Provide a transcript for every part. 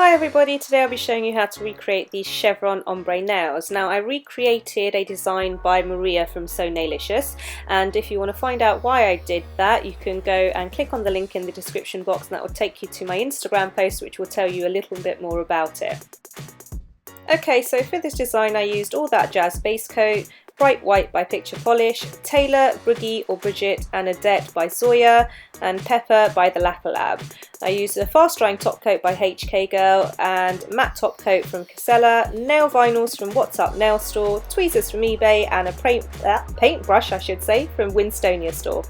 Hi everybody, today I'll be showing you how to recreate these Chevron Ombre nails. Now I recreated a design by Maria from So Nailicious, and if you want to find out why I did that you can go and click on the link in the description box and that will take you to my Instagram post which will tell you a little bit more about it. Okay, so for this design I used All That Jazz base coat, Bright White by Picture Polish, Taylor, Brigitte or Brigitte and Odette by Zoya, and Pepper by the Lacquer Lab. I used a fast drying top coat by HK Girl and matte top coat from Casella, nail vinyls from What's Up Nail Store, tweezers from eBay and a paintbrush I should say from Winstonia store.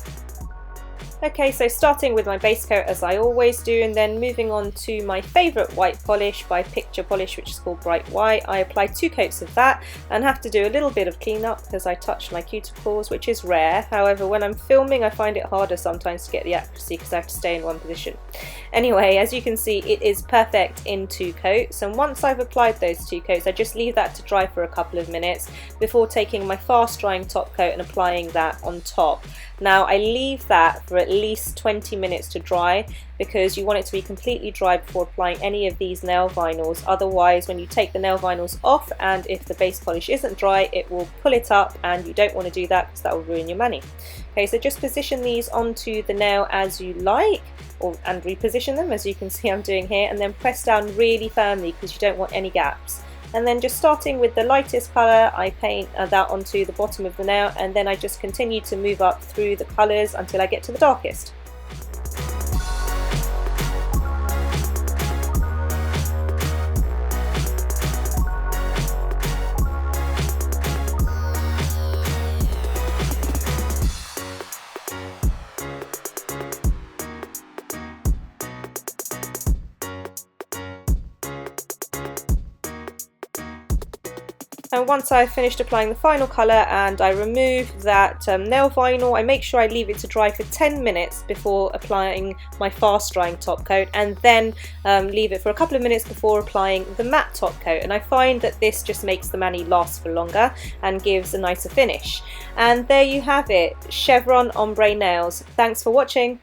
Okay, so starting with my base coat as I always do, and then moving on to my favourite white polish by Picture Polish, which is called Bright White. I apply 2 coats of that and have to do a little bit of cleanup because I touched my cuticles, which is rare. However, when I'm filming I find it harder sometimes to get the accuracy because I have to stay in one position. Anyway, as you can see it is perfect in 2 coats, and once I've applied those 2 coats I just leave that to dry for a couple of minutes before taking my fast drying top coat and applying that on top. Now I leave that for at least 20 minutes to dry because you want it to be completely dry before applying any of these nail vinyls. Otherwise, when you take the nail vinyls off and if the base polish isn't dry, it will pull it up, and you don't want to do that because that will ruin your money. Okay, so just position these onto the nail as you like, and reposition them as you can see I'm doing here, and then press down really firmly because you don't want any gaps. And then just starting with the lightest colour, I paint that onto the bottom of the nail, and then I just continue to move up through the colours until I get to the darkest. And once I've finished applying the final colour and I remove that nail vinyl, I make sure I leave it to dry for 10 minutes before applying my fast drying top coat, and then leave it for a couple of minutes before applying the matte top coat. And I find that this just makes the mani last for longer and gives a nicer finish. And there you have it, Chevron Ombre nails. Thanks for watching.